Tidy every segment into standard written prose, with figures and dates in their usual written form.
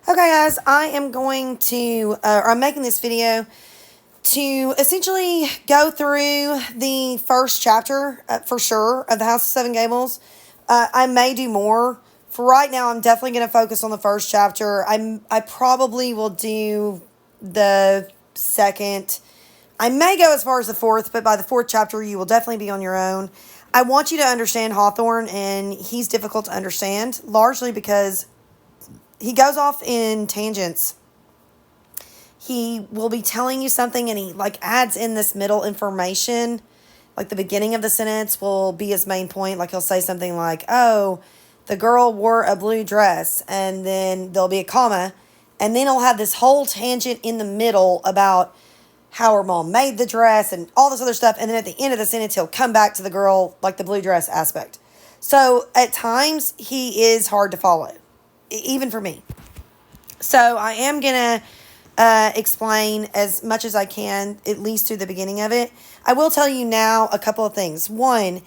Okay, guys, I am going to, or I'm making this video to essentially go through the first chapter for sure of the House of Seven Gables. I may do more. For right now, I'm definitely going to focus on the first chapter. I probably will do the second. I may go as far as the fourth, but by the fourth chapter, you will definitely be on your own. I want you to understand Hawthorne, and he's difficult to understand, largely because he goes off in tangents. He will be telling you something and he adds in this middle information. Like the beginning of the sentence will be his main point. Like he'll say something like, "Oh, the girl wore a blue dress," and then there'll be a comma, and then he'll have this whole tangent in the middle about how her mom made the dress and all this other stuff, and then at the end of the sentence he'll come back to the girl, like the blue dress aspect. So at times he is hard to follow, even for me. So I am going to explain as much as I can, at least through the beginning of it. I will tell you now a couple of things. One,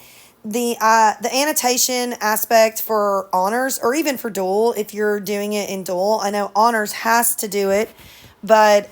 the annotation aspect for honors, or even for dual, if you're doing it in dual. I know honors has to do it, but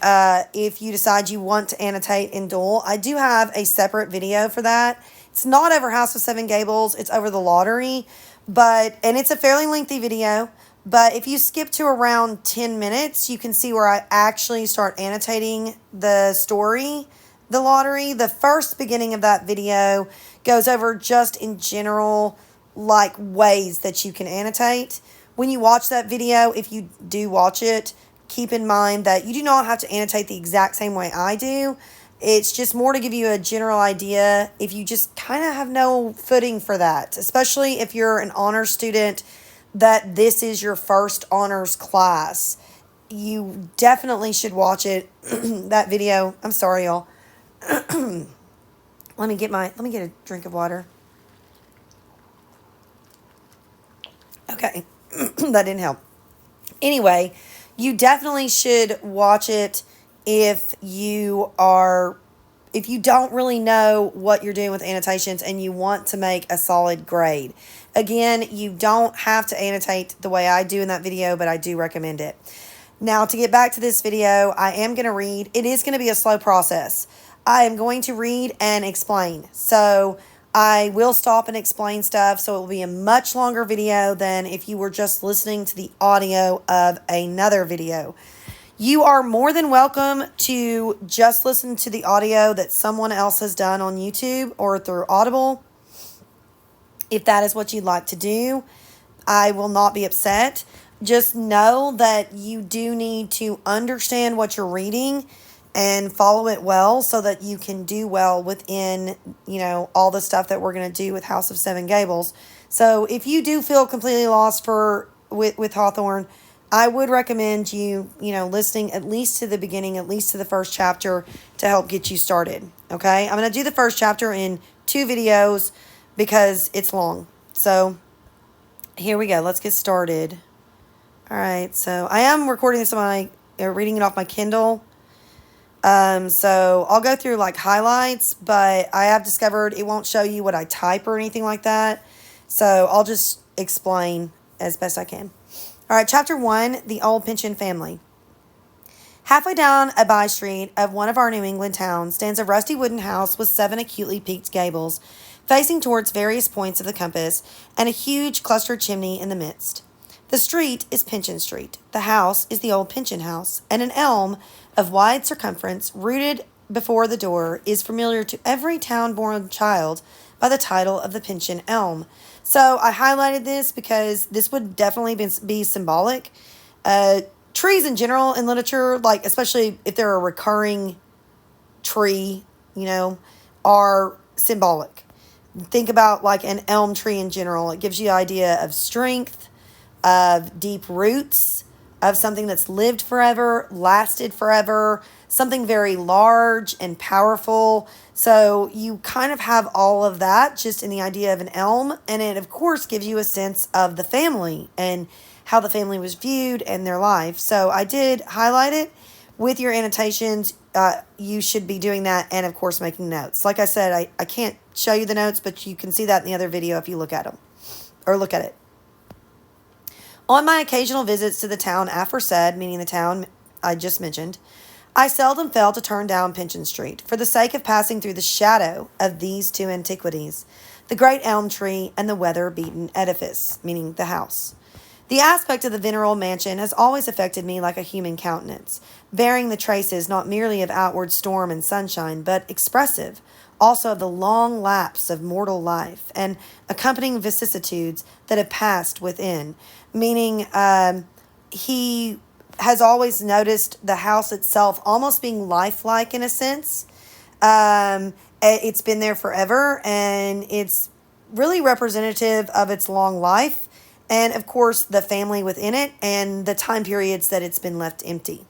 if you decide you want to annotate in dual, I do have a separate video for that. It's not over House of Seven Gables. It's over the lottery, and it's a fairly lengthy video. But if you skip to around 10 minutes, you can see where I actually start annotating the story, the lottery. The first beginning of that video goes over just in general, ways that you can annotate. When you watch that video, if you do watch it, keep in mind that you do not have to annotate the exact same way I do. It's just more to give you a general idea if you just kind of have no footing for that, especially if you're an honor student that this is your first honors class. You definitely should watch it. That video. I'm sorry, y'all. Let me get a drink of water. Okay. That didn't help. Anyway, you definitely should watch it if you don't really know what you're doing with annotations and you want to make a solid grade. Again, you don't have to annotate the way I do in that video, but I do recommend it. Now, to get back to this video, I am going to read. It is going to be a slow process. I am going to read and explain. So I will stop and explain stuff, so it will be a much longer video than if you were just listening to the audio of another video. You are more than welcome to just listen to the audio that someone else has done on YouTube or through Audible. If that is what you'd like to do, I will not be upset. Just know that you do need to understand what you're reading and follow it well so that you can do well within, all the stuff that we're going to do with House of Seven Gables. So if you do feel completely lost with Hawthorne, I would recommend you, listening at least to the beginning, at least to the first chapter to help get you started. Okay? I'm going to do the first chapter in 2 videos because it's long. So here we go. Let's get started. All right. So I am recording this reading it off my Kindle. So I'll go through highlights, but I have discovered it won't show you what I type or anything like that. So I'll just explain as best I can. All right, chapter 1, The Old Pension Family. Halfway down a by street of one of our New England towns stands a rusty wooden house with 7 acutely peaked gables, facing towards various points of the compass, and a huge clustered chimney in the midst. The street is Pension Street. The house is the old pension house, and an elm of wide circumference, rooted before the door, is familiar to every town-born child by the title of the pension elm. So I highlighted this because this would definitely be symbolic. Trees in general in literature, especially if they're a recurring tree, are symbolic. Think about an elm tree in general. It gives you an idea of strength, of deep roots, of something that's lived forever, lasted forever, something very large and powerful. So you kind of have all of that just in the idea of an elm. And it, of course, gives you a sense of the family and how the family was viewed and their life. So I did highlight it. With your annotations, you should be doing that and, of course, making notes. Like I said, I can't show you the notes, but you can see that in the other video if you look at them or look at it. On my occasional visits to the town aforesaid, meaning the town I just mentioned, I seldom failed to turn down Pinchin Street for the sake of passing through the shadow of these two antiquities, the great elm tree and the weather-beaten edifice, meaning the house. The aspect of the venerable mansion has always affected me like a human countenance, bearing the traces not merely of outward storm and sunshine, but expressive also of the long lapse of mortal life and accompanying vicissitudes that have passed within. Meaning, he has always noticed the house itself almost being lifelike in a sense. It's been there forever, and it's really representative of its long life, and of course the family within it and the time periods that it's been left empty.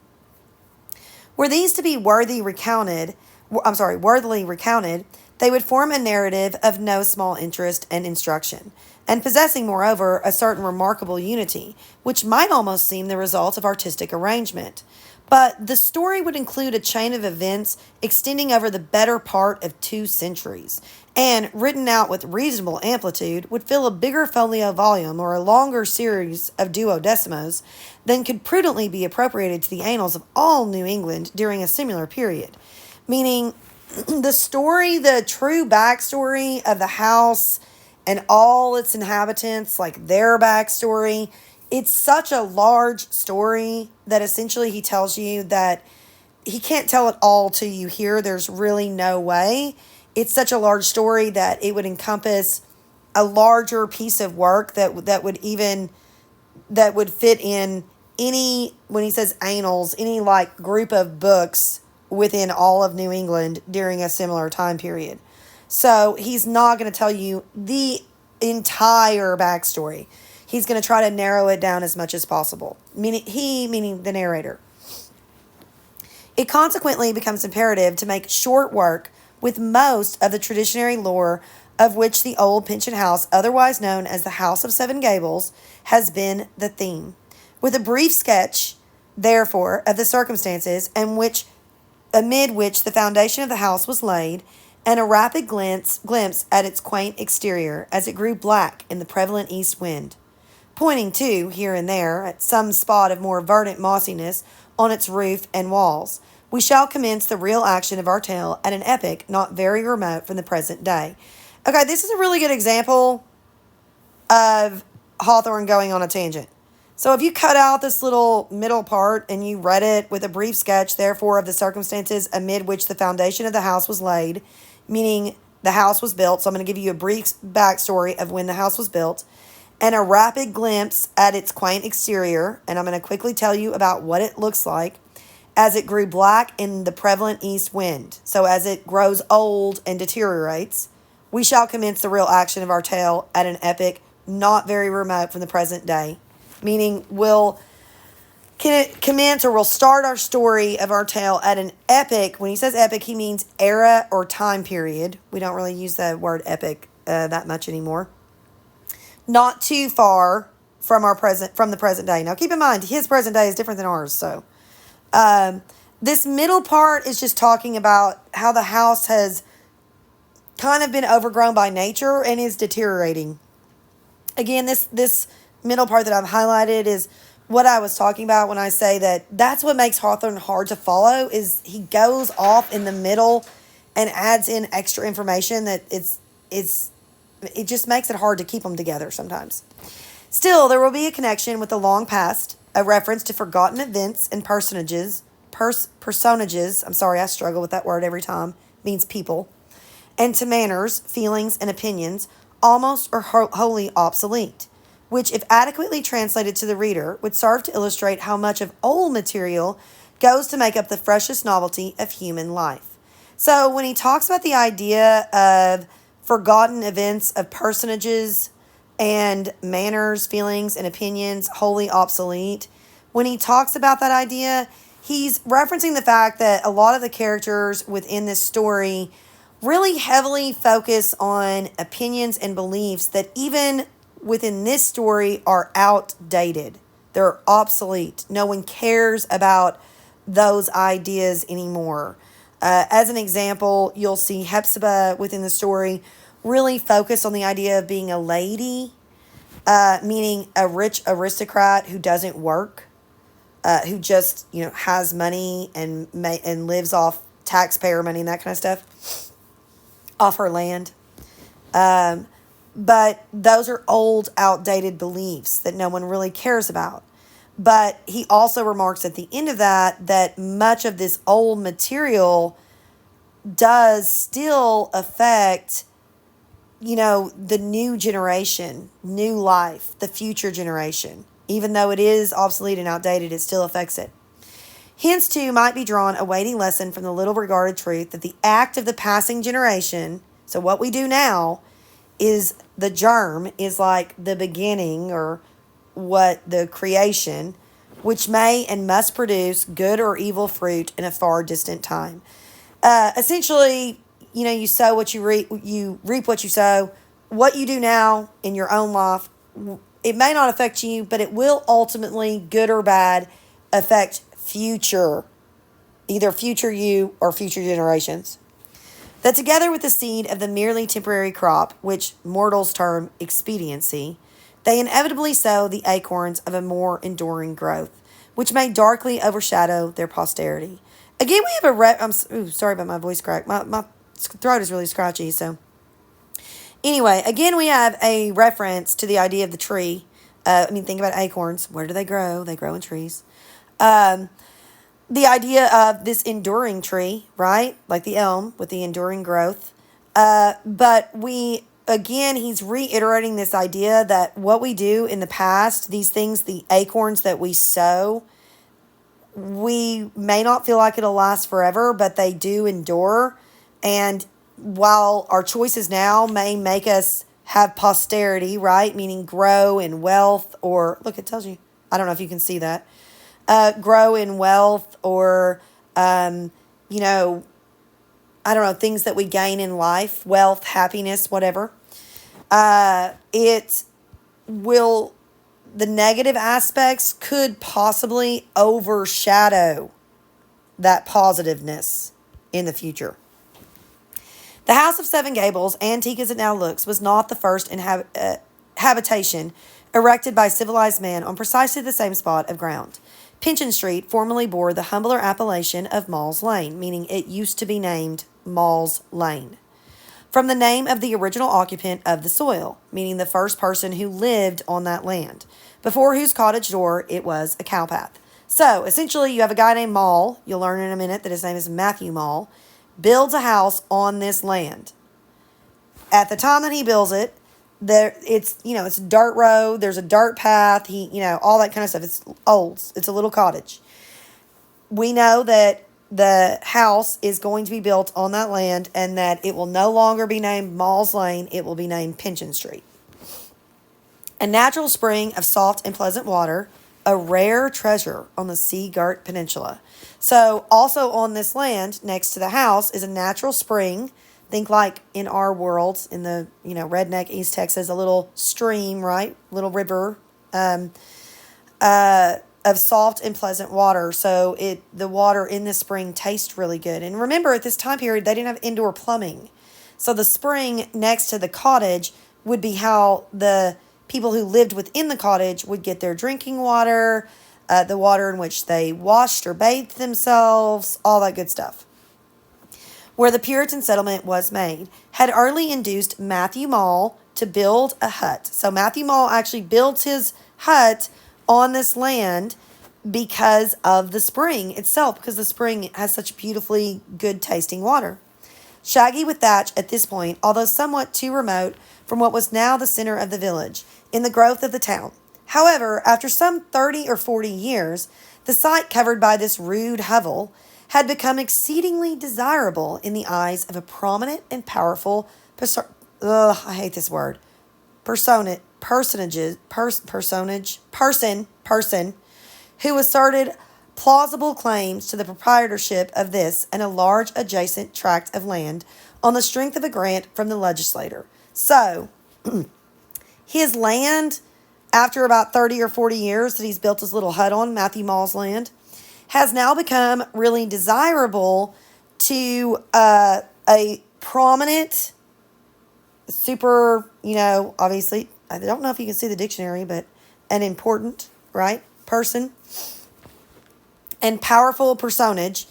Were these to be worthily recounted, they would form a narrative of no small interest and instruction, and possessing, moreover, a certain remarkable unity, which might almost seem the result of artistic arrangement. But the story would include a chain of events extending over the better part of 2 centuries, and, written out with reasonable amplitude, would fill a bigger folio volume or a longer series of duodecimos than could prudently be appropriated to the annals of all New England during a similar period. Meaning, the story, the true backstory of the house and all its inhabitants, like their backstory, it's such a large story that essentially he tells you that he can't tell it all to you here. There's really no way. It's such a large story that it would encompass a larger piece of work that would fit in any, when he says annals, any like group of books within all of New England during a similar time period. So he's not going to tell you the entire backstory. He's going to try to narrow it down as much as possible. Meaning the narrator. It consequently becomes imperative to make short work with most of the traditionary lore of which the old pension house, otherwise known as the House of Seven Gables, has been the theme. With a brief sketch, therefore, of the circumstances amid which the foundation of the house was laid, and a rapid glimpse at its quaint exterior as it grew black in the prevalent east wind, pointing to, here and there, at some spot of more verdant mossiness on its roof and walls, we shall commence the real action of our tale at an epoch not very remote from the present day. Okay, this is a really good example of Hawthorne going on a tangent. So if you cut out this little middle part and you read it with a brief sketch, therefore, of the circumstances amid which the foundation of the house was laid, meaning the house was built, so I'm going to give you a brief backstory of when the house was built, and a rapid glimpse at its quaint exterior, and I'm going to quickly tell you about what it looks like as it grew black in the prevalent east wind. So as it grows old and deteriorates, we shall commence the real action of our tale at an epoch not very remote from the present day. Meaning we'll commence or we'll start our story of our tale at an epoch. When he says epoch, he means era or time period. We don't really use the word epoch that much anymore. Not too far from the present day. Now keep in mind, his present day is different than ours. So this middle part is just talking about how the house has kind of been overgrown by nature and is deteriorating. Again, this middle part that I've highlighted is what I was talking about when I say that that's what makes Hawthorne hard to follow, is he goes off in the middle and adds in extra information that it just makes it hard to keep them together sometimes. Still, there will be a connection with the long past, a reference to forgotten events and personages. I'm sorry, I struggle with that word every time. It means people. And to manners, feelings, and opinions, almost or wholly obsolete, which, if adequately translated to the reader, would serve to illustrate how much of old material goes to make up the freshest novelty of human life. So when he talks about the idea of forgotten events, of personages, and manners, feelings, and opinions wholly obsolete, when he talks about that idea, he's referencing the fact that a lot of the characters within this story really heavily focus on opinions and beliefs that even within this story are outdated. They're obsolete. No one cares about those ideas anymore. As an example, you'll see Hepzibah within the story really focus on the idea of being a lady, meaning a rich aristocrat who doesn't work, who just has money and lives off taxpayer money and that kind of stuff off her land. Um, but those are old, outdated beliefs that no one really cares about. But he also remarks at the end of that much of this old material does still affect, the new generation, new life, the future generation. Even though it is obsolete and outdated, it still affects it. Hence, too, might be drawn a weighty lesson from the little regarded truth that the act of the passing generation, so what we do now, is the germ, is like the beginning or what the creation, which may and must produce good or evil fruit in a far distant time. Essentially, you sow what you reap what you sow. What you do now in your own life, it may not affect you, but it will ultimately, good or bad, affect either future you or future generations. That together with the seed of the merely temporary crop, which mortals term expediency, they inevitably sow the acorns of a more enduring growth, which may darkly overshadow their posterity. Again, we have I'm sorry about my voice crack. My throat is really scratchy, so. Anyway, again, we have a reference to the idea of the tree. Think about acorns. Where do they grow? They grow in trees. The idea of this enduring tree, right? Like the elm with the enduring growth. But he's reiterating this idea that what we do in the past, these things, the acorns that we sow, we may not feel like it'll last forever, but they do endure. And while our choices now may make us have posterity, right? Meaning grow in wealth or, look, it tells you. I don't know if you can see that. Grow in wealth or, I don't know, things that we gain in life, wealth, happiness, whatever. It will, the negative aspects could possibly overshadow that positiveness in the future. The house of Seven Gables, antique as it now looks, was not the first habitation erected by civilized man on precisely the same spot of ground. Pinchin Street formerly bore the humbler appellation of Mall's Lane, meaning it used to be named Mall's Lane, from the name of the original occupant of the soil, meaning the first person who lived on that land, before whose cottage door it was a cowpath. So, essentially, you have a guy named Mall, you'll learn in a minute that his name is Matthew Mall, builds a house on this land. At the time that he builds it, it's a dirt road, there's a dirt path, all that kind of stuff. It's old. It's a little cottage. We know that the house is going to be built on that land and that it will no longer be named Mall's Lane, it will be named Pinchin Street. A natural spring of soft and pleasant water, a rare treasure on the sea-girt peninsula. So also on this land next to the house is a natural spring. Think like in our world, in the, redneck East Texas, a little stream, right? Little river of soft and pleasant water. So the water in the spring tastes really good. And remember, at this time period, they didn't have indoor plumbing. So the spring next to the cottage would be how the people who lived within the cottage would get their drinking water, the water in which they washed or bathed themselves, all that good stuff. Where the Puritan settlement was made, had early induced Matthew Mall to build a hut. So Matthew Mall actually builds his hut on this land because of the spring itself, because the spring has such beautifully good tasting water. Shaggy with thatch at this point, although somewhat too remote from what was now the center of the village, in the growth of the town. However, after some 30 or 40 years, the site covered by this rude hovel had become exceedingly desirable in the eyes of a prominent and powerful person who asserted plausible claims to the proprietorship of this and a large adjacent tract of land on the strength of a grant from the legislator. So, his land, after about 30 or 40 years that he's built his little hut on, Matthew Mall's land, has now become really desirable to a prominent, super, obviously I don't know if you can see the dictionary, but an important, right, person and powerful personage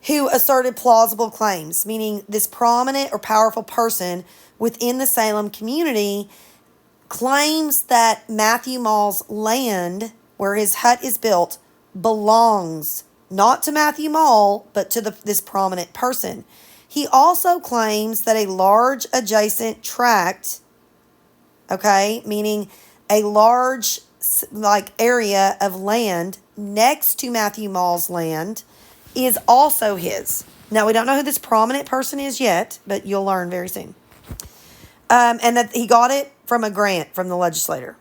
who asserted plausible claims, meaning this prominent or powerful person within the Salem community claims that Matthew Mall's land, where his hut is built, belongs not to Matthew Mall, but to this prominent person. He also claims that a large adjacent tract, okay, meaning a large area of land next to Matthew Mall's land, is also his. Now, we don't know who this prominent person is yet, but you'll learn very soon. And that he got it from a grant from the legislature.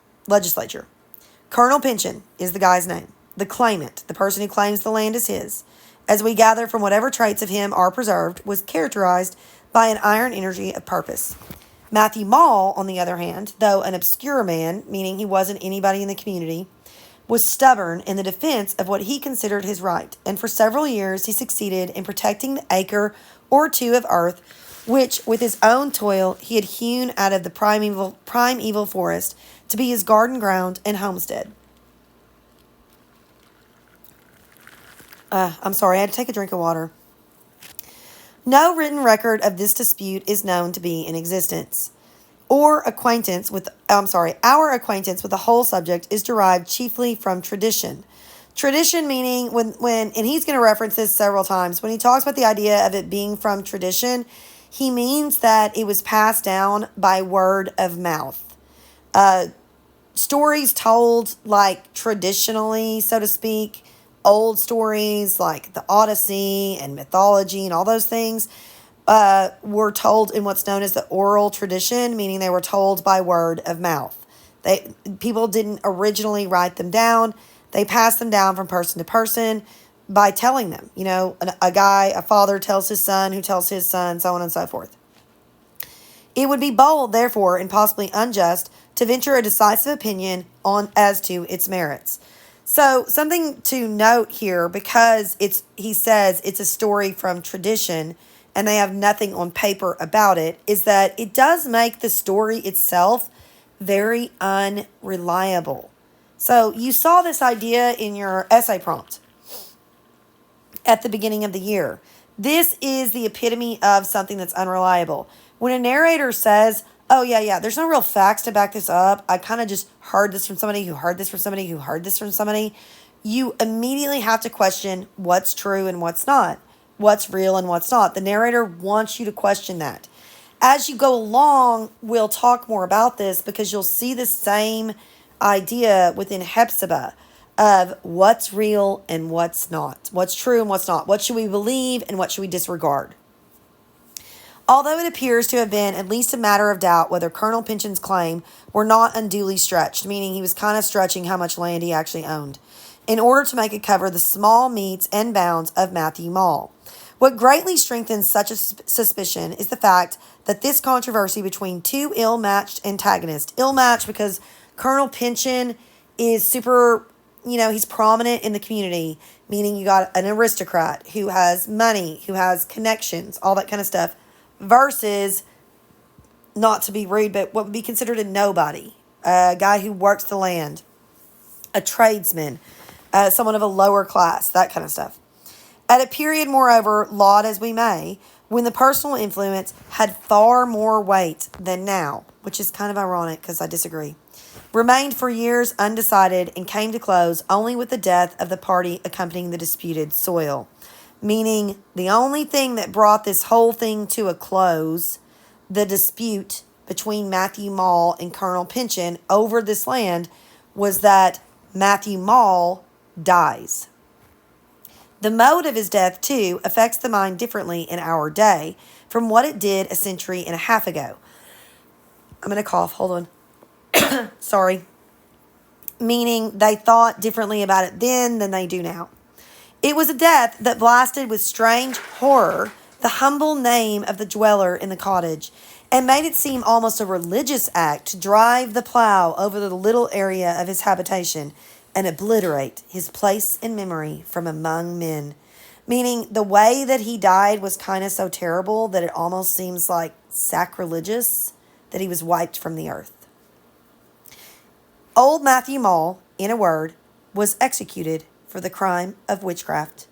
Colonel Pynchon is the guy's name. The claimant, the person who claims the land is his, as we gather from whatever traits of him are preserved, was characterized by an iron energy of purpose. Matthew Mall, on the other hand, though an obscure man, meaning he wasn't anybody in the community, was stubborn in the defense of what he considered his right, and for several years he succeeded in protecting the acre or two of earth which, with his own toil, he had hewn out of the primeval forest to be his garden ground and homestead. I'm sorry, I had to take a drink of water. No written record of this dispute is known to be in existence. Our acquaintance with the whole subject is derived chiefly from tradition. Tradition meaning when and he's going to reference this several times. When he talks about the idea of it being from tradition, he means that it was passed down by word of mouth. Stories told like traditionally, so to speak, old stories like the Odyssey and mythology and all those things were told in what's known as the oral tradition, meaning they were told by word of mouth. People didn't originally write them down. They passed them down from person to person by telling them. You know, a father tells his son, who tells his son, so on and so forth. It would be bold, therefore, and possibly unjust to venture a decisive opinion as to its merits. So something to note here, because he says it's a story from tradition and they have nothing on paper about it, is that it does make the story itself very unreliable. So you saw this idea in your essay prompt at the beginning of the year. This is the epitome of something that's unreliable. When a narrator says, oh, yeah, there's no real facts to back this up, I kind of just heard this from somebody who heard this from somebody who heard this from somebody, you immediately have to question what's true and what's not, what's real and what's not. The narrator wants you to question that. As you go along, we'll talk more about this because you'll see the same idea within Hepzibah of what's real and what's not, what's true and what's not, what should we believe and what should we disregard. Although it appears to have been at least a matter of doubt whether Colonel Pynchon's claim were not unduly stretched, meaning he was kind of stretching how much land he actually owned, in order to make it cover the small metes and bounds of Matthew Mall. What greatly strengthens such a suspicion is the fact that this controversy between two ill-matched antagonists, ill-matched because Colonel Pynchon is super, he's prominent in the community, meaning you got an aristocrat who has money, who has connections, all that kind of stuff, versus, not to be rude, but what would be considered a nobody, a guy who works the land, a tradesman, someone of a lower class, that kind of stuff. At a period, moreover, laud as we may, when the personal influence had far more weight than now, which is kind of ironic because I disagree, remained for years undecided and came to close only with the death of the party accompanying the disputed soil. Meaning the only thing that brought this whole thing to a close, the dispute between Matthew Mall and Colonel Pynchon over this land, was that Matthew Mall dies. The mode of his death, too, affects the mind differently in our day from what it did a century and a half ago. I'm going to cough. Hold on. Sorry. Meaning they thought differently about it then than they do now. It was a death that blasted with strange horror the humble name of the dweller in the cottage and made it seem almost a religious act to drive the plow over the little area of his habitation and obliterate his place in memory from among men. Meaning the way that he died was kind of so terrible that it almost seems like sacrilegious that he was wiped from the earth. Old Matthew Mall, in a word, was executed for the crime of witchcraft.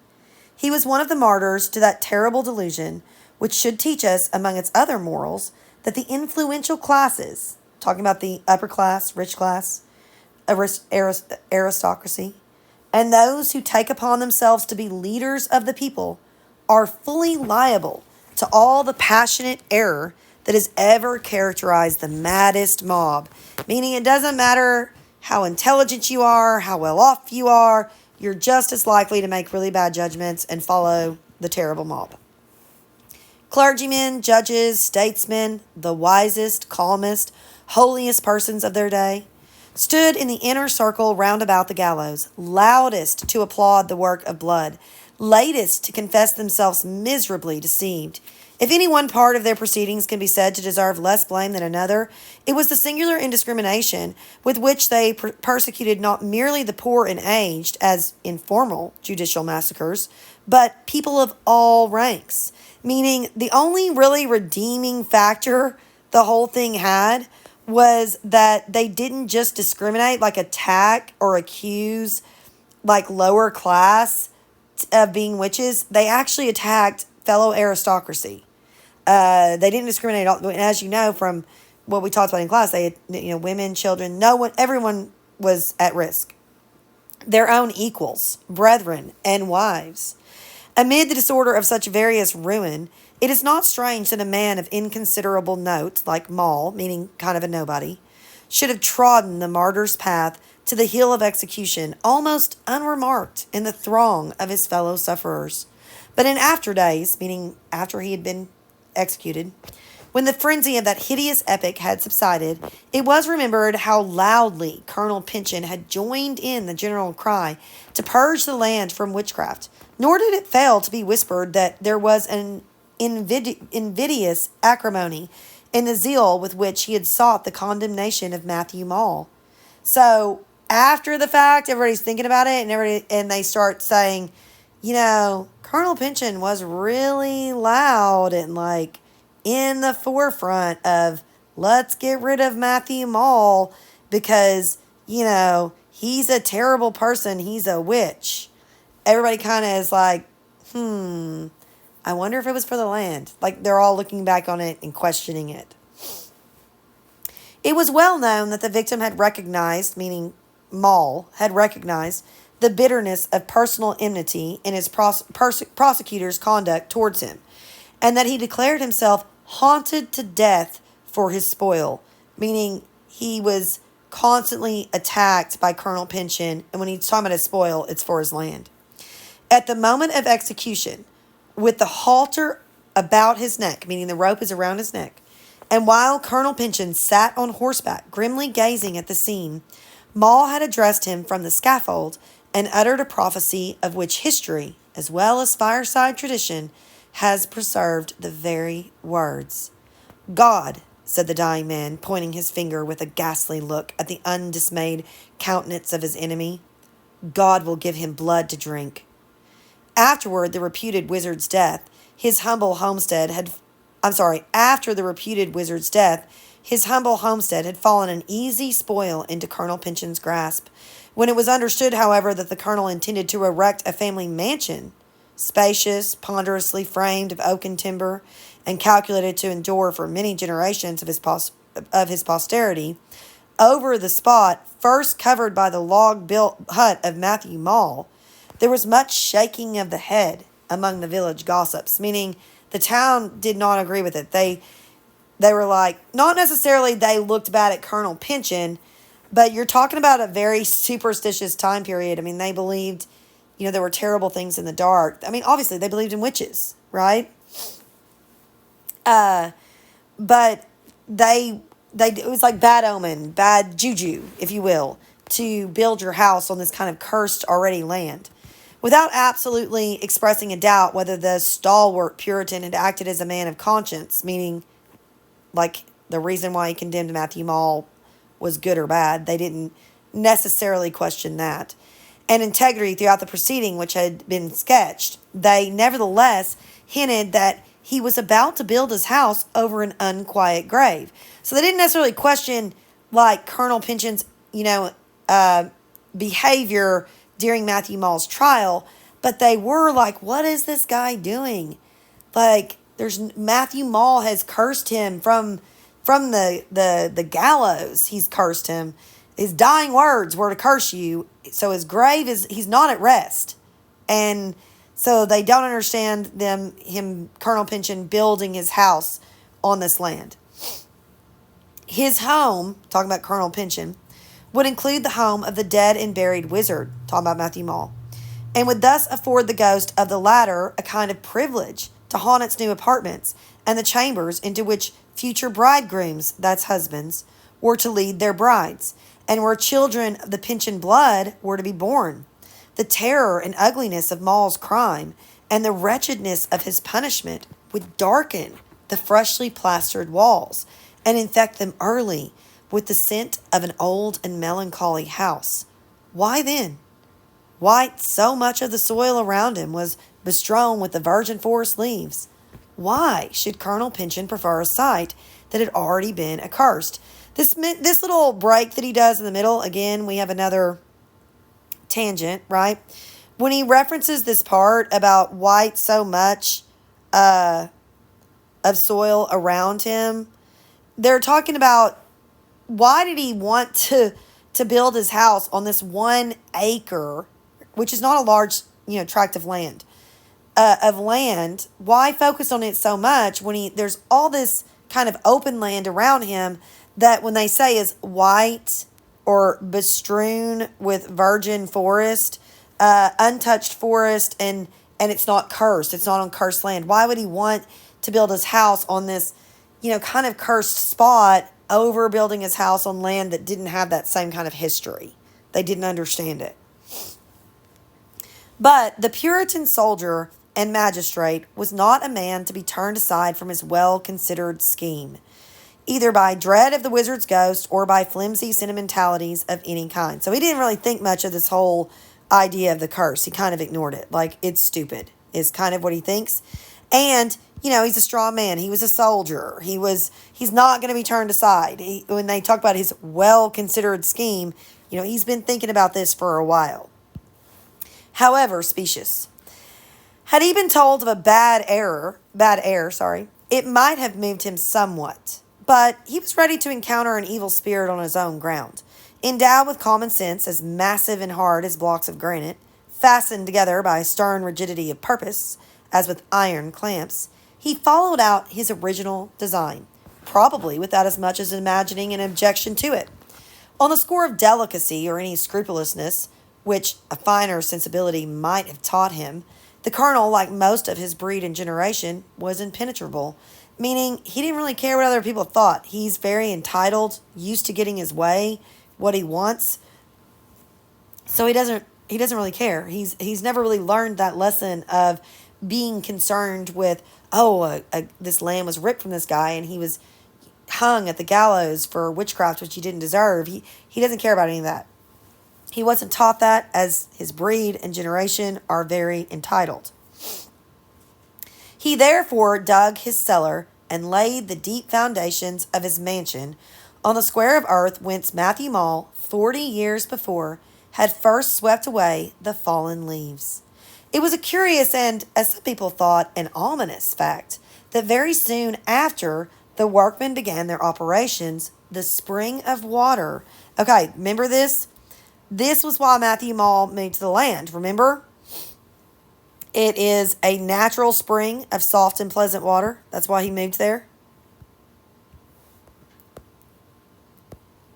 He was one of the martyrs to that terrible delusion, which should teach us, among its other morals, that the influential classes, talking about the upper class, rich class, aristocracy, and those who take upon themselves to be leaders of the people, are fully liable to all the passionate error that has ever characterized the maddest mob. Meaning, it doesn't matter how intelligent you are, how well off you are, you're just as likely to make really bad judgments and follow the terrible mob. Clergymen, judges, statesmen, the wisest, calmest, holiest persons of their day, stood in the inner circle round about the gallows, loudest to applaud the work of blood, latest to confess themselves miserably deceived. If any one part of their proceedings can be said to deserve less blame than another, it was the singular indiscrimination with which they persecuted not merely the poor and aged, as informal judicial massacres, but people of all ranks. Meaning, the only really redeeming factor the whole thing had was that they didn't just discriminate, like attack or accuse like lower class of being witches. They actually attacked fellow aristocracy. They didn't discriminate. As you know from what we talked about in class, they had, women, children, no one, everyone was at risk. Their own equals, brethren, and wives. Amid the disorder of such various ruin, it is not strange that a man of inconsiderable note, like Maul, meaning kind of a nobody, should have trodden the martyr's path to the hill of execution almost unremarked in the throng of his fellow sufferers. But in after days, meaning after he had been executed, when the frenzy of that hideous epic had subsided, it was remembered how loudly Colonel Pynchon had joined in the general cry to purge the land from witchcraft, nor did it fail to be whispered that there was an invidious acrimony in the zeal with which he had sought the condemnation of Matthew Mall. So after the fact, everybody's thinking about it, and they start saying, Colonel Pynchon was really loud and like in the forefront of let's get rid of Matthew Mall because, he's a terrible person. He's a witch. Everybody kind of is like, I wonder if it was for the land. Like they're all looking back on it and questioning it. It was well known that the victim had recognized, meaning Mall, had recognized the bitterness of personal enmity in his prosecutor's conduct towards him, and that he declared himself haunted to death for his spoil, meaning he was constantly attacked by Colonel Pynchon, and when he's talking about his spoil, it's for his land. At the moment of execution, with the halter about his neck, meaning the rope is around his neck, and while Colonel Pynchon sat on horseback, grimly gazing at the scene, Mall had addressed him from the scaffold and uttered a prophecy of which history, as well as fireside tradition, has preserved the very words. God, said the dying man, pointing his finger with a ghastly look at the undismayed countenance of his enemy, God will give him blood to drink. Afterward, the reputed wizard's death, his humble homestead had fallen an easy spoil into Colonel Pynchon's grasp. When it was understood, however, that the colonel intended to erect a family mansion, spacious, ponderously framed of oaken timber, and calculated to endure for many generations of his posterity, over the spot first covered by the log-built hut of Matthew Mall, there was much shaking of the head among the village gossips, meaning the town did not agree with it. They were like, not necessarily they looked bad at Colonel Pynchon, but you're talking about a very superstitious time period. I mean, they believed, there were terrible things in the dark. I mean, obviously, they believed in witches, right? But it was like bad omen, bad juju, if you will, to build your house on this kind of cursed already land. Without absolutely expressing a doubt whether the stalwart Puritan had acted as a man of conscience, meaning like the reason why he condemned Matthew Mall was good or bad, they didn't necessarily question that, and integrity throughout the proceeding, which had been sketched, they nevertheless hinted that he was about to build his house over an unquiet grave. So they didn't necessarily question like Colonel Pynchon's you know, uh, behavior during Matthew Mall's trial, but they were like, what is this guy doing? Like, there's Matthew Mall has cursed him from the gallows. He's cursed him. His dying words were to curse you. So his grave is, he's not at rest. And so they don't understand him, Colonel Pynchon, building his house on this land. His home, talking about Colonel Pynchon, would include the home of the dead and buried wizard, talking about Matthew Mall, and would thus afford the ghost of the latter a kind of privilege to haunt its new apartments and the chambers into which future bridegrooms, that's husbands, were to lead their brides, and where children of the Pynchon blood were to be born. The terror and ugliness of Mall's crime and the wretchedness of his punishment would darken the freshly plastered walls and infect them early with the scent of an old and melancholy house. Why then? Why so much of the soil around him was bestrewn with the virgin forest leaves? Why should Colonel Pynchon prefer a site that had already been accursed? This little break that he does in the middle, again, we have another tangent, right? When he references this part about why so much of soil around him, they're talking about why did he want to build his house on this 1 acre, which is not a large, tract of land, Why focus on it so much when there's all this kind of open land around him that when they say is white or bestrewn with virgin forest, untouched forest, and it's not cursed. It's not on cursed land. Why would he want to build his house on this, kind of cursed spot over building his house on land that didn't have that same kind of history? They didn't understand it. But the Puritan soldier and magistrate was not a man to be turned aside from his well-considered scheme, either by dread of the wizard's ghost or by flimsy sentimentalities of any kind. So he didn't really think much of this whole idea of the curse. He kind of ignored it. Like, it's stupid, is kind of what he thinks. And, he's a strong man. He was a soldier. He's not going to be turned aside. When they talk about his well-considered scheme, he's been thinking about this for a while. However, specious. Had he been told of a bad heir, it might have moved him somewhat. But he was ready to encounter an evil spirit on his own ground. Endowed with common sense as massive and hard as blocks of granite, fastened together by stern rigidity of purpose, as with iron clamps, he followed out his original design, probably without as much as imagining an objection to it. On the score of delicacy or any scrupulousness, which a finer sensibility might have taught him, the colonel, like most of his breed and generation, was impenetrable, meaning he didn't really care what other people thought. He's very entitled, used to getting his way, what he wants. So he doesn't really care. He's never really learned that lesson of being concerned with, this lamb was ripped from this guy and he was hung at the gallows for witchcraft, which he didn't deserve. He doesn't care about any of that. He wasn't taught that, as his breed and generation are very entitled. He therefore dug his cellar and laid the deep foundations of his mansion on the square of earth whence Matthew Mall, 40 years before, had first swept away the fallen leaves. It was a curious and, as some people thought, an ominous fact that very soon after the workmen began their operations, the spring of water. Okay, remember this? This was why Matthew Mall moved to the land, remember? It is a natural spring of soft and pleasant water. That's why he moved there.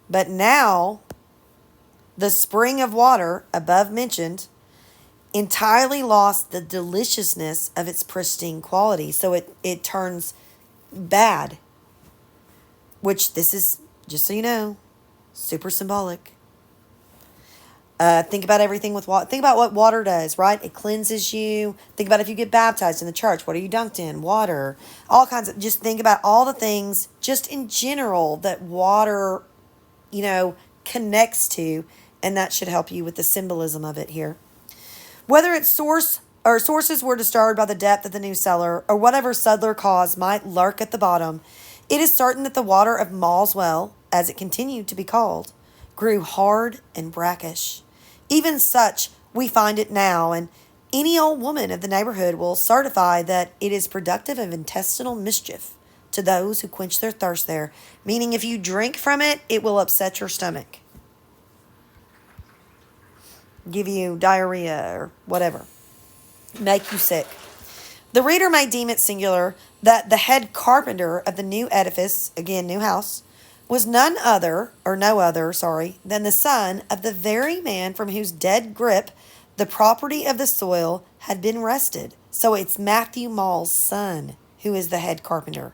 But now, the spring of water, above mentioned, entirely lost the deliciousness of its pristine quality. So it turns bad. Which this is, just so you know, super symbolic. Think about everything with water. Think about what water does, right? It cleanses you. Think about if you get baptized in the church. What are you dunked in? Water. All kinds of, just think about all the things, just in general, that water, connects to. And that should help you with the symbolism of it here. Whether its sources were disturbed by the depth of the new cellar, or whatever subtler cause might lurk at the bottom, it is certain that the water of Mall's Well, as it continued to be called, grew hard and brackish. Even such we find it now, and any old woman of the neighborhood will certify that it is productive of intestinal mischief to those who quench their thirst there, meaning if you drink from it, it will upset your stomach, give you diarrhea or whatever, make you sick. The reader may deem it singular that the head carpenter of the new edifice, again, new house, was no other, than the son of the very man from whose dead grip the property of the soil had been wrested. So it's Matthew Mall's son who is the head carpenter.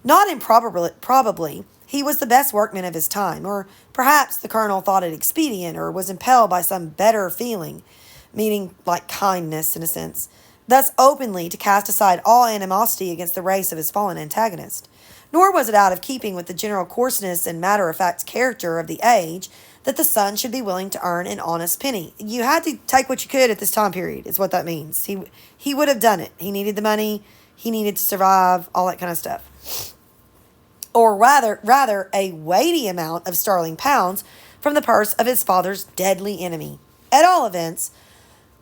Not improbably, probably, he was the best workman of his time, or perhaps the colonel thought it expedient, or was impelled by some better feeling, meaning like kindness in a sense, thus openly to cast aside all animosity against the race of his fallen antagonist. Nor was it out of keeping with the general coarseness and matter-of-fact character of the age that the son should be willing to earn an honest penny. You had to take what you could at this time period, is what that means. He would have done it. He needed the money. He needed to survive, all that kind of stuff. Or rather, a weighty amount of sterling pounds from the purse of his father's deadly enemy. At all events,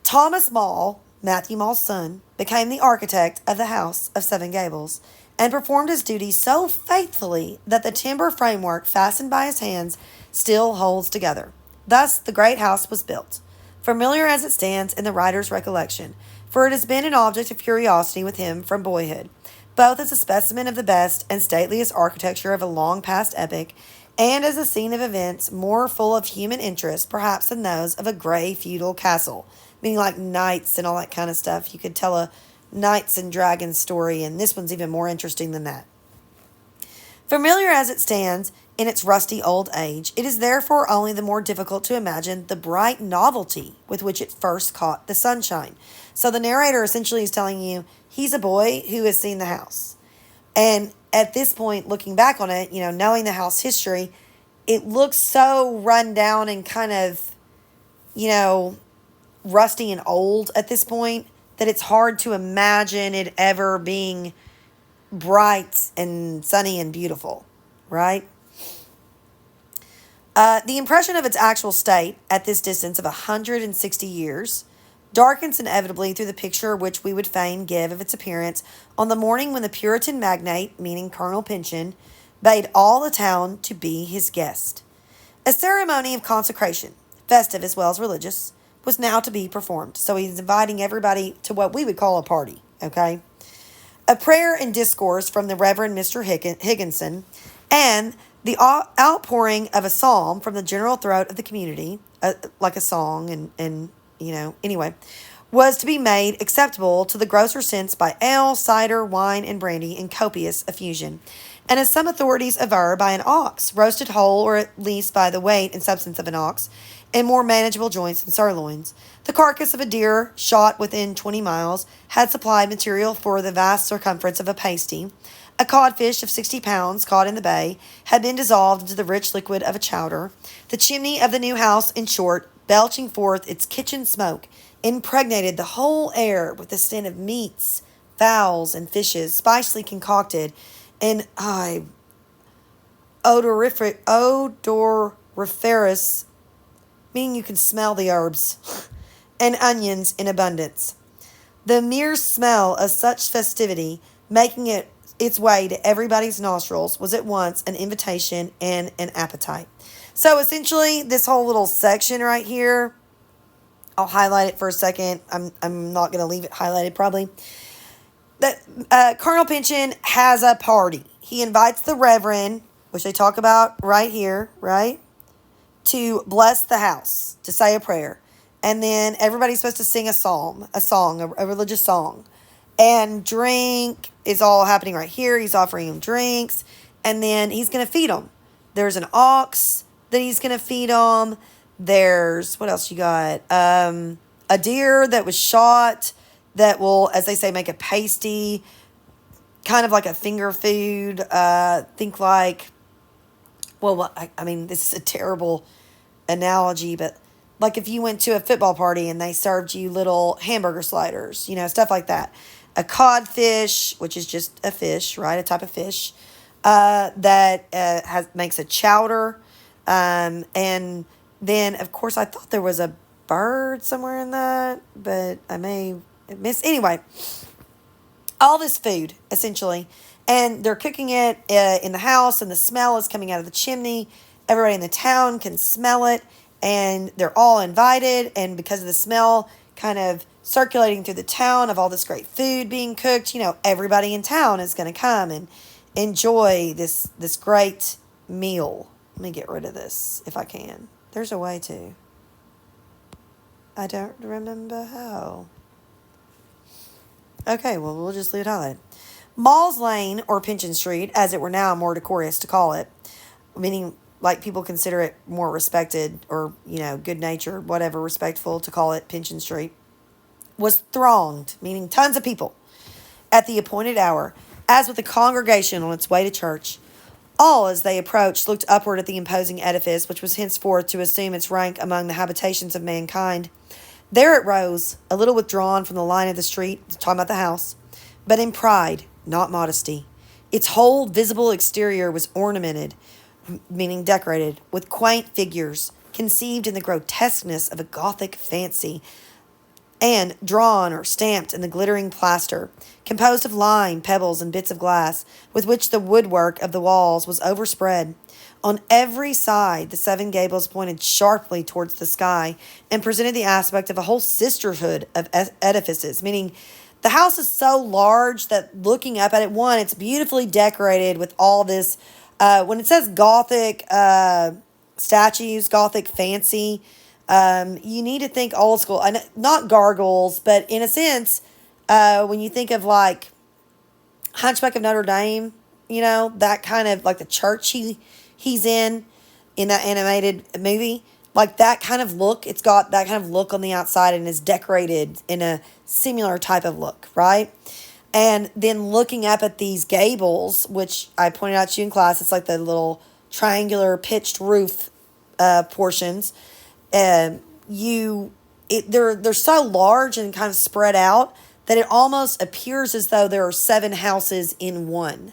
Thomas Mall, Matthew Mall's son, became the architect of the house of Seven Gables, and performed his duties so faithfully that the timber framework fastened by his hands still holds together. Thus the great house was built, familiar as it stands in the writer's recollection, for it has been an object of curiosity with him from boyhood, both as a specimen of the best and stateliest architecture of a long past epoch, and as a scene of events more full of human interest, perhaps, than those of a gray feudal castle, meaning like knights and all that kind of stuff. You could tell a knights and dragons story, and this one's even more interesting than that. Familiar as it stands in its rusty old age, it is therefore only the more difficult to imagine the bright novelty with which it first caught the sunshine. So the narrator essentially is telling you he's a boy who has seen the house. And at this point, looking back on it, knowing the house history, it looks so run down and kind of, rusty and old at this point that it's hard to imagine it ever being bright and sunny and beautiful, right? The impression of its actual state at this distance of 160 years darkens inevitably through the picture which we would fain give of its appearance on the morning when the Puritan magnate, meaning Colonel Pynchon, bade all the town to be his guest. A ceremony of consecration, festive as well as religious, was now to be performed. So he's inviting everybody to what we would call a party, okay? A prayer and discourse from the Reverend Mr. Higginson, and the outpouring of a psalm from the general throat of the community, like a song, anyway, was to be made acceptable to the grosser sense by ale, cider, wine, and brandy in copious effusion, and as some authorities aver, by an ox, roasted whole, or at least by the weight and substance of an ox, in more manageable joints and sirloins. The carcass of a deer shot within 20 miles had supplied material for the vast circumference of a pasty. A codfish of 60 pounds, caught in the bay, had been dissolved into the rich liquid of a chowder. The chimney of the new house, in short, belching forth its kitchen smoke, impregnated the whole air with the scent of meats, fowls, and fishes, spicily concocted, and odoriferous, meaning you can smell the herbs, and onions in abundance. The mere smell of such festivity, making it its way to everybody's nostrils, was at once an invitation and an appetite. So essentially, this whole little section right here, I'll highlight it for a second. I'm not going to leave it highlighted probably. That Colonel Pynchon has a party. He invites the Reverend, which they talk about right here, right, to bless the house, to say a prayer. And then everybody's supposed to sing a religious song. And drink is all happening right here. He's offering them drinks. And then he's going to feed them. There's an ox that he's going to feed them. There's, what else you got? A deer that was shot that will, as they say, make a pasty, kind of like a finger food. Think like, well, I mean, this is a terrible analogy, but like if you went to a football party and they served you little hamburger sliders, stuff like that. A codfish, which is just a fish, right? A type of fish that makes a chowder. And then, of course, I thought there was a bird somewhere in that, but I may have missed. Anyway, all this food, essentially. And they're cooking it in the house, and the smell is coming out of the chimney. Everybody in the town can smell it, and they're all invited. And because of the smell kind of circulating through the town of all this great food being cooked, everybody in town is going to come and enjoy this great meal. Let me get rid of this if I can. There's a way to. I don't remember how. Okay, well, we'll just leave it highlighted. Mall's Lane, or Pinchin Street, as it were now more decorous to call it, meaning like people consider it more respected or, good natured, whatever, respectful to call it Pinchin Street, was thronged, meaning tons of people, at the appointed hour, as with the congregation on its way to church. All, as they approached, looked upward at the imposing edifice, which was henceforth to assume its rank among the habitations of mankind. There it rose, a little withdrawn from the line of the street, talking about the house, but in pride, not modesty. Its whole visible exterior was ornamented, meaning decorated, with quaint figures, conceived in the grotesqueness of a Gothic fancy, and drawn or stamped in the glittering plaster, composed of lime, pebbles, and bits of glass, with which the woodwork of the walls was overspread. On every side, the Seven Gables pointed sharply towards the sky and presented the aspect of a whole sisterhood of edifices, meaning the house is so large that looking up at it, one, it's beautifully decorated with all this, when it says Gothic statues, Gothic fancy, you need to think old school, not gargoyles, but in a sense, when you think of like Hunchback of Notre Dame, that kind of like the church he's in that animated movie, like that kind of look. It's got that kind of look on the outside and is decorated in a similar type of look, right? And then looking up at these gables, which I pointed out to you in class, it's like the little triangular pitched roof portions. They're so large and kind of spread out that it almost appears as though there are 7 houses in one,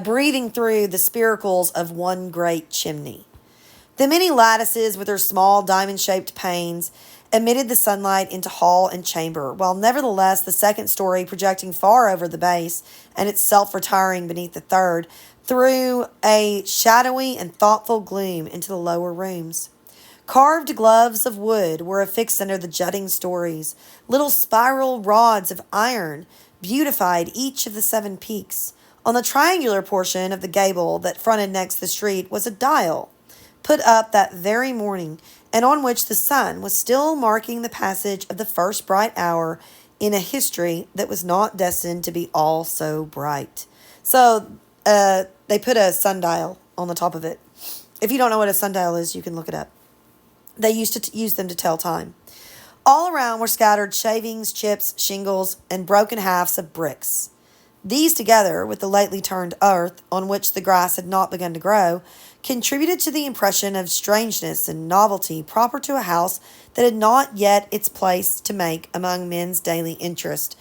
breathing through the spiracles of one great chimney. The many lattices with their small diamond-shaped panes admitted the sunlight into hall and chamber, while nevertheless the second story, projecting far over the base and itself retiring beneath the third, threw a shadowy and thoughtful gloom into the lower rooms. Carved gloves of wood were affixed under the jutting stories. Little spiral rods of iron beautified each of the 7 peaks. On the triangular portion of the gable that fronted next the street was a dial, put up that very morning, and on which the sun was still marking the passage of the first bright hour in a history that was not destined to be all so bright. So they put a sundial on the top of it. If you don't know what a sundial is, you can look it up. They used to use them to tell time. All around were scattered shavings, chips, shingles, and broken halves of bricks. These, together with the lately turned earth, on which the grass had not begun to grow, contributed to the impression of strangeness and novelty proper to a house that had not yet its place to make among men's daily interest.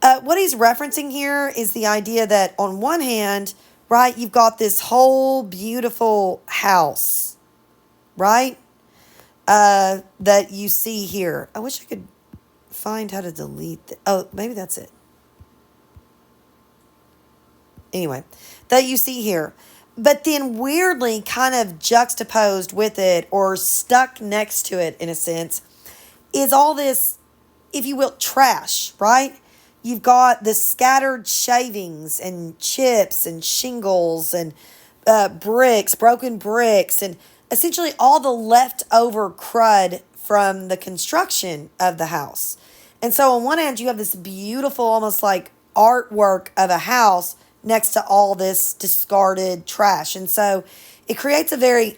What he's referencing here is the idea that on one hand, right, you've got this whole beautiful house, right, that you see here. I wish I could find how to delete oh, maybe that's it. Anyway, that you see here. But then weirdly kind of juxtaposed with it or stuck next to it in a sense is all this, if you will, trash, right? You've got the scattered shavings and chips and shingles and bricks, broken bricks, and essentially all the leftover crud from the construction of the house. And so on one end, you have this beautiful, almost like artwork of a house next to all this discarded trash. And so it creates a very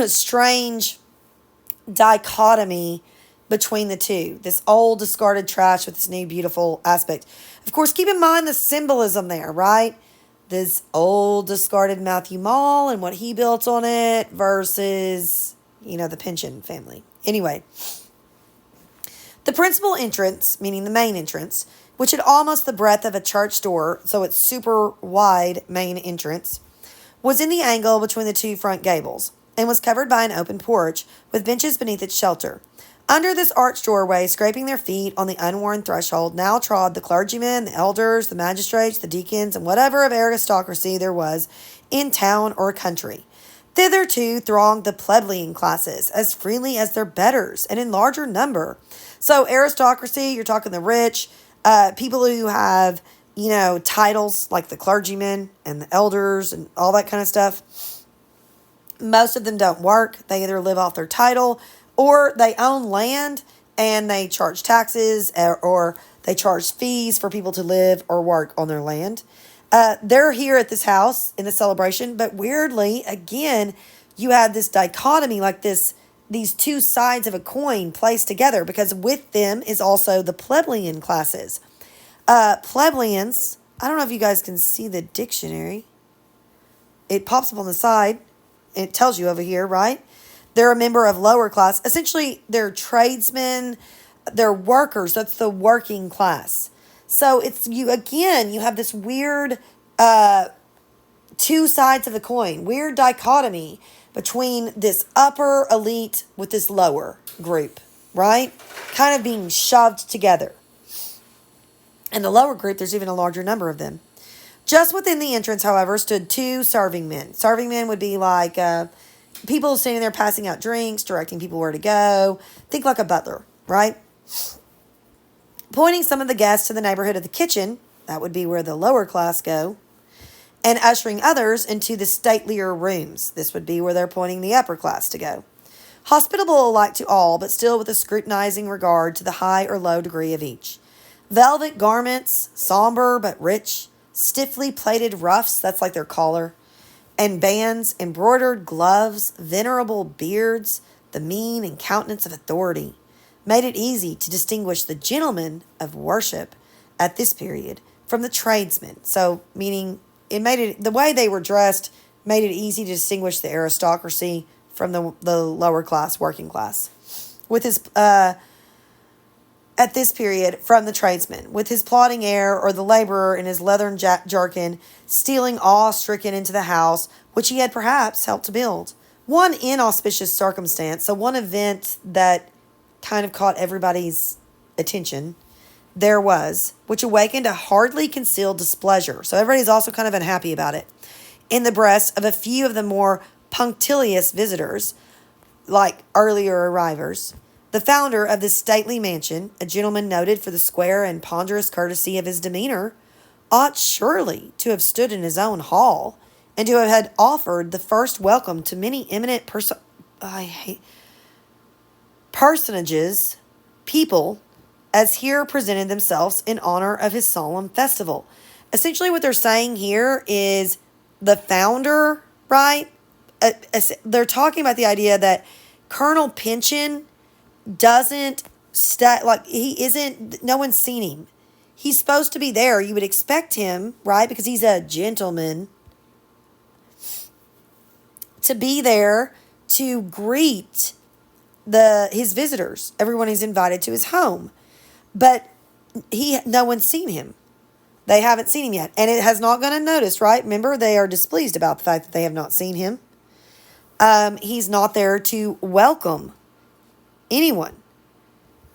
strange dichotomy between the two. This old discarded trash with this new beautiful aspect. Of course, keep in mind the symbolism there, right? This old discarded Matthew Mall and what he built on it versus, the Pynchon family. Anyway, the principal entrance, meaning the main entrance, which had almost the breadth of a church door, so it's super wide main entrance, was in the angle between the two front gables, and was covered by an open porch, with benches beneath its shelter. Under this arched doorway, scraping their feet on the unworn threshold, now trod the clergymen, the elders, the magistrates, the deacons, and whatever of aristocracy there was in town or country. Thither, too, thronged the plebeian classes, as freely as their betters, and in larger number. So aristocracy, you're talking the rich, people who have, titles like the clergymen and the elders and all that kind of stuff. Most of them don't work. They either live off their title or they own land and they charge taxes or they charge fees for people to live or work on their land. They're here at this house in the celebration, but weirdly, again, you have this dichotomy, like these two sides of a coin placed together, because with them is also the plebeian classes. Plebeians, I don't know if you guys can see the dictionary. It pops up on the side. It tells you over here, right? They're a member of lower class. Essentially, they're tradesmen, they're workers. That's the working class. So you have this weird two sides of the coin, weird dichotomy between this upper elite with this lower group, right? Kind of being shoved together. In the lower group, there's even a larger number of them. Just within the entrance, however, stood two serving men. Serving men would be like people standing there passing out drinks, directing people where to go. Think like a butler, right? Pointing some of the guests to the neighborhood of the kitchen, that would be where the lower class go, and ushering others into the statelier rooms. This would be where they're pointing the upper class to go. Hospitable alike to all, but still with a scrutinizing regard to the high or low degree of each. Velvet garments, somber but rich, stiffly plaited ruffs, that's like their collar, and bands, embroidered gloves, venerable beards, the mien and countenance of authority, made it easy to distinguish the gentlemen of worship at this period from the tradesmen. So, meaning the way they were dressed made it easy to distinguish the aristocracy from the lower class, working class. With his at this period from the tradesman, with his plodding air, or the laborer in his leathern jerkin, stealing awe-stricken into the house which he had perhaps helped to build. One inauspicious circumstance, so one event that kind of caught everybody's attention, there was, which awakened a hardly concealed displeasure. So everybody's also kind of unhappy about it. In the breast of a few of the more punctilious visitors, like earlier arrivers. The founder of this stately mansion, a gentleman noted for the square and ponderous courtesy of his demeanor, ought surely to have stood in his own hall, and to have had offered the first welcome to many eminent personages, people, as here presented themselves in honor of his solemn festival. Essentially what they're saying here is the founder, right? They're talking about the idea that Colonel Pynchon doesn't no one's seen him. He's supposed to be there. You would expect him, right? Because he's a gentleman, to be there to greet his visitors, everyone he's invited to his home. But no one's seen him. They haven't seen him yet. And it has not gone unnoticed, right? Remember, they are displeased about the fact that they have not seen him. He's not there to welcome anyone.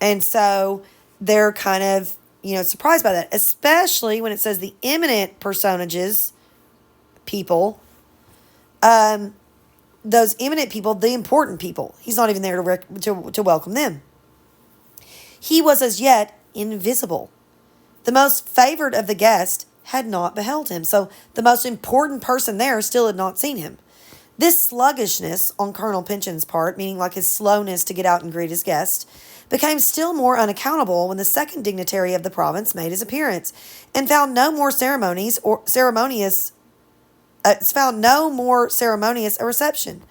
And so they're kind of, surprised by that, especially when it says the eminent personages, people, those eminent people, the important people. He's not even there to welcome them. He was as yet invisible. The most favored of the guests had not beheld him. So the most important person there still had not seen him. This sluggishness on Colonel Pynchon's part, meaning like his slowness to get out and greet his guest, became still more unaccountable when the second dignitary of the province made his appearance, and found no more ceremonious a reception.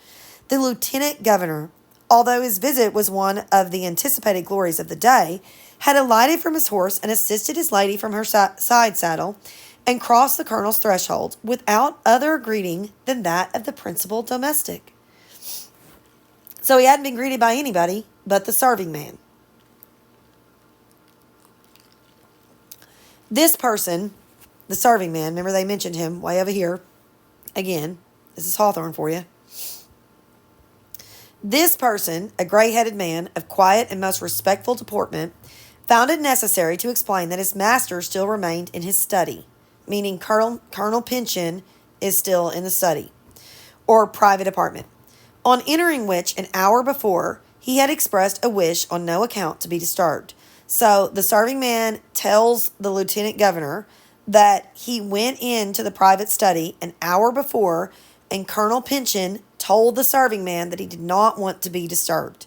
The lieutenant governor, although his visit was one of the anticipated glories of the day, had alighted from his horse and assisted his lady from her side saddle, and crossed the colonel's threshold without other greeting than that of the principal domestic. So he hadn't been greeted by anybody but the serving man. This person, the serving man, remember they mentioned him way over here. Again, This is Hawthorne for you. This person, a gray-headed man of quiet and most respectful deportment, found it necessary to explain that his master still remained in his study, meaning Colonel Pynchon is still in the study, or private apartment, on entering which an hour before he had expressed a wish on no account to be disturbed. So the serving man tells the lieutenant governor that he went into the private study an hour before, and Colonel Pynchon told the serving man that he did not want to be disturbed.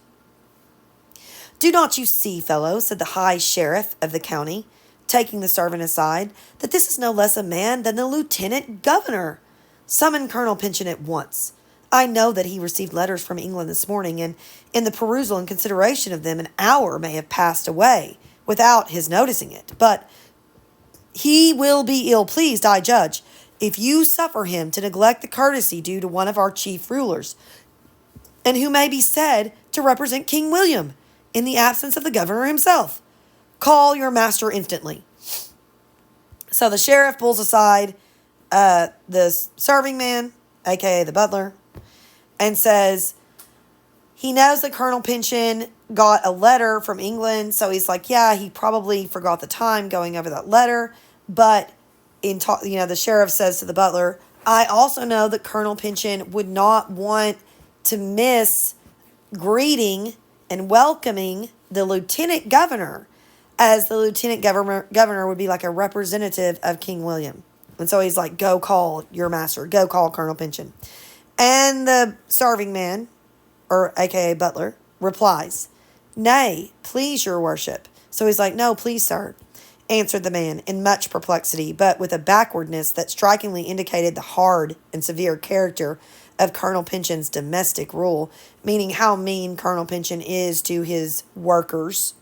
"Do not you see, fellow," said the high sheriff of the county, taking the servant aside, "that this is no less a man than the lieutenant governor? Summon Colonel Pynchon at once. I know that he received letters from England this morning, and in the perusal and consideration of them an hour may have passed away without his noticing it. But he will be ill-pleased, I judge, if you suffer him to neglect the courtesy due to one of our chief rulers, and who may be said to represent King William, in the absence of the governor himself. Call your master instantly." So the sheriff pulls aside this serving man, a.k.a. the butler, and says he knows that Colonel Pynchon got a letter from England, so he's like, yeah, he probably forgot the time going over that letter, but the sheriff says to the butler, "I also know that Colonel Pynchon would not want to miss greeting and welcoming the lieutenant governor, as the lieutenant governor would be like a representative of King William." And so he's like, "Go call your master. Go call Colonel Pynchon." And the serving man, or a.k.a. butler, replies, "Nay, please, your worship." So he's like, "No, please, sir," answered the man in much perplexity, but with a backwardness that strikingly indicated the hard and severe character of Colonel Pynchon's domestic rule, meaning how mean Colonel Pynchon is to his workers.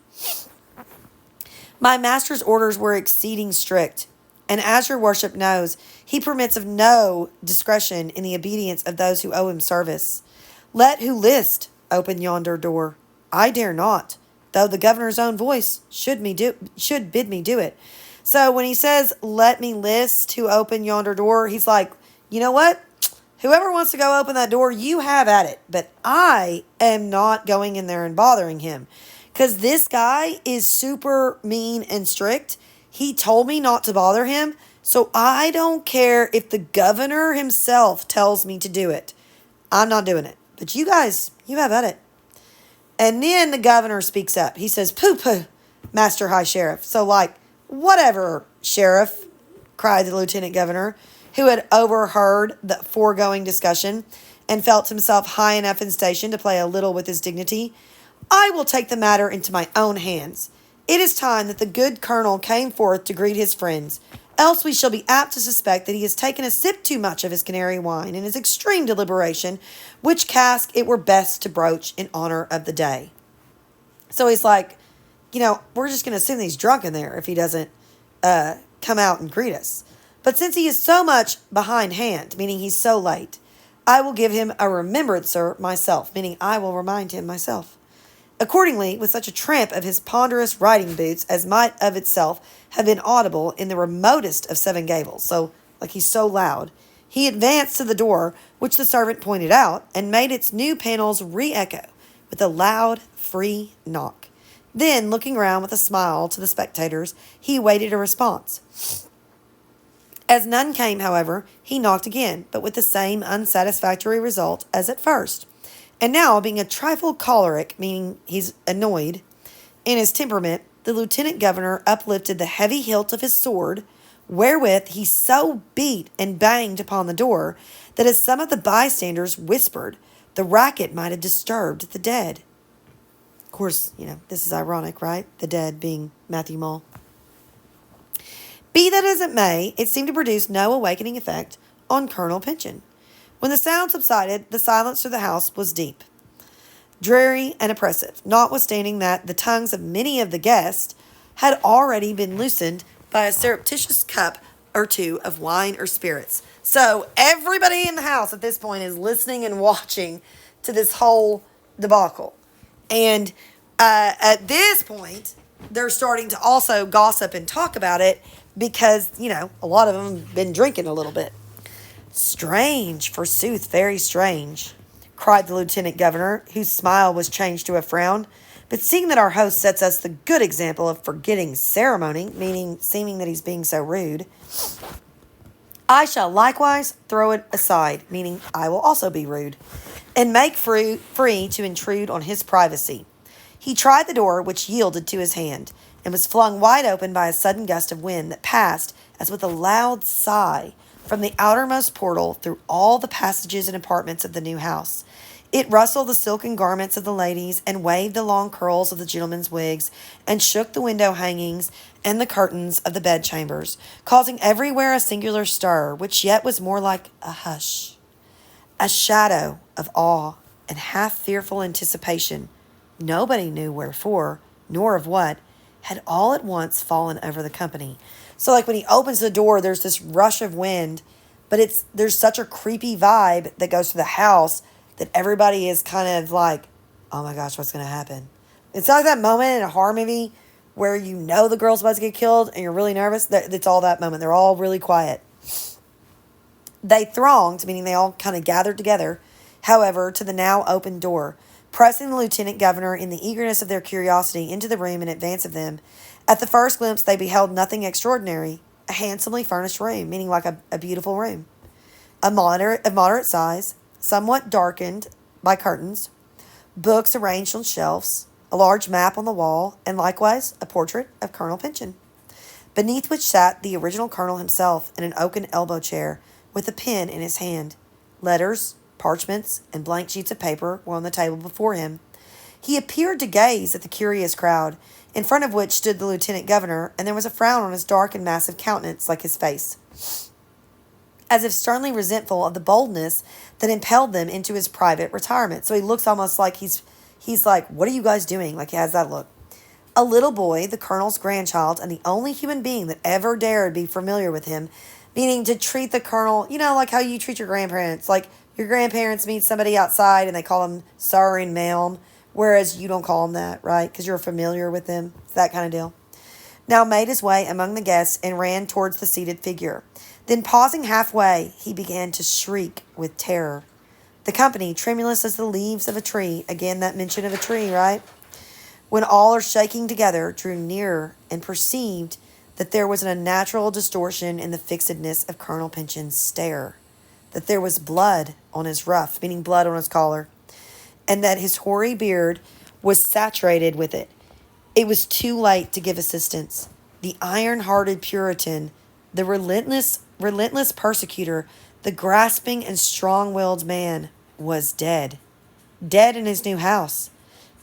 "My master's orders were exceeding strict, and as your worship knows, he permits of no discretion in the obedience of those who owe him service. Let who list open yonder door. I dare not, though the governor's own voice should bid me do it." So when he says, "Let me list who open yonder door," he's like, you know what? Whoever wants to go open that door, you have at it. But I am not going in there and bothering him, because this guy is super mean and strict. He told me not to bother him, so I don't care if the governor himself tells me to do it. I'm not doing it. But you guys, you have at it. And then the governor speaks up. He says, "Pooh, Master High Sheriff." So like, "Whatever, Sheriff," cried the lieutenant governor, who had overheard the foregoing discussion and felt himself high enough in station to play a little with his dignity. "I will take the matter into my own hands. It is time that the good colonel came forth to greet his friends, else we shall be apt to suspect that he has taken a sip too much of his canary wine in his extreme deliberation, which cask it were best to broach in honor of the day." So he's like, we're just going to assume he's drunk in there if he doesn't come out and greet us. But since he is so much behindhand, meaning he's so late, I will give him a remembrancer myself, meaning I will remind him myself. Accordingly, with such a tramp of his ponderous riding boots as might of itself have been audible in the remotest of Seven Gables, so like he's so loud, he advanced to the door, which the servant pointed out, and made its new panels re-echo with a loud, free knock. Then, looking round with a smile to the spectators, he awaited a response. As none came, however, he knocked again, but with the same unsatisfactory result as at first. And now, being a trifle choleric, meaning he's annoyed, in his temperament, the lieutenant governor uplifted the heavy hilt of his sword, wherewith he so beat and banged upon the door, that as some of the bystanders whispered, the racket might have disturbed the dead. Of course, this is ironic, right? The dead being Matthew Mole. Be that as it may, it seemed to produce no awakening effect on Colonel Pynchon. When the sound subsided, the silence through the house was deep, dreary, and oppressive, notwithstanding that the tongues of many of the guests had already been loosened by a surreptitious cup or two of wine or spirits. So everybody in the house at this point is listening and watching to this whole debacle. And at this point, they're starting to also gossip and talk about it because, a lot of them have been drinking a little bit. Strange, forsooth, very strange, cried the lieutenant governor, whose smile was changed to a frown. But seeing that our host sets us the good example of forgetting ceremony, meaning seeming that he's being so rude, I shall likewise throw it aside, meaning I will also be rude, and make free to intrude on his privacy. He tried the door, which yielded to his hand, and was flung wide open by a sudden gust of wind that passed, as with a loud sigh, from the outermost portal through all the passages and apartments of the new house. It rustled the silken garments of the ladies, and waved the long curls of the gentlemen's wigs, and shook the window hangings and the curtains of the bedchambers, causing everywhere a singular stir, which yet was more like a hush, a shadow of awe and half fearful anticipation. Nobody knew wherefore, nor of what, had all at once fallen over the company. So, like when he opens the door, there's this rush of wind, but there's such a creepy vibe that goes through the house that everybody is kind of like, oh my gosh, what's going to happen? It's like that moment in a horror movie where you know the girl's about to get killed and you're really nervous. It's all that moment. They're all really quiet. They thronged, meaning they all kind of gathered together, however, to the now open door, pressing the lieutenant governor in the eagerness of their curiosity into the room in advance of them. At the first glimpse, they beheld nothing extraordinary, a handsomely furnished room, meaning like a beautiful room, of moderate size, somewhat darkened by curtains, books arranged on shelves, a large map on the wall, and likewise a portrait of Colonel Pynchon, beneath which sat the original colonel himself in an oaken elbow chair, with a pen in his hand. Letters, parchments, and blank sheets of paper were on the table before him. He appeared to gaze at the curious crowd, in front of which stood the lieutenant governor, and there was a frown on his dark and massive countenance like his face, as if sternly resentful of the boldness that impelled them into his private retirement. So he looks almost like he's like, what are you guys doing? Like he has that look. A little boy, the colonel's grandchild, and the only human being that ever dared be familiar with him, meaning to treat the colonel, like how you treat your grandparents. Like your grandparents meet somebody outside and they call them sir and ma'am, whereas you don't call them that, right? Because you're familiar with them. It's that kind of deal. Now made his way among the guests and ran towards the seated figure. Then pausing halfway, he began to shriek with terror. The company, tremulous as the leaves of a tree, again that mention of a tree, right? When all are shaking together, drew nearer and perceived that there was an unnatural distortion in the fixedness of Colonel Pynchon's stare, that there was blood on his ruff, meaning blood on his collar, and that his hoary beard was saturated with it. It was too late to give assistance. The iron-hearted Puritan, the relentless persecutor, the grasping and strong-willed man, was dead. Dead in his new house.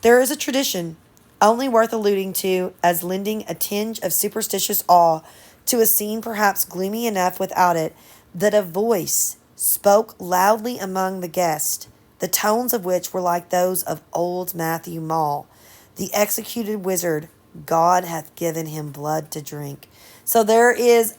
There is a tradition, only worth alluding to as lending a tinge of superstitious awe to a scene perhaps gloomy enough without it, that a voice spoke loudly among the guests, the tones of which were like those of old Matthew Mall, the executed wizard. God hath given him blood to drink. So there is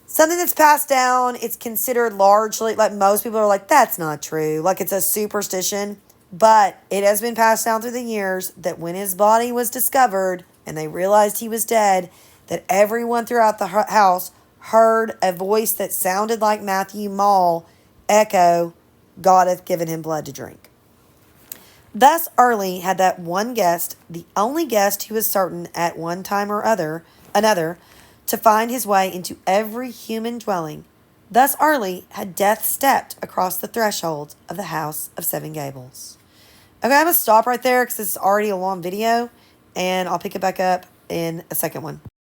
something that's passed down. It's considered largely, like most people are like, that's not true. Like it's a superstition. But it has been passed down through the years that when his body was discovered and they realized he was dead, that everyone throughout the house heard a voice that sounded like Matthew Mall echo, God hath given him blood to drink. Thus early had that one guest, the only guest who was certain at one time or another, to find his way into every human dwelling. Thus early had death stepped across the threshold of the house of Seven Gables. Okay, I'm going to stop right there because this is already a long video, and I'll pick it back up in a second one.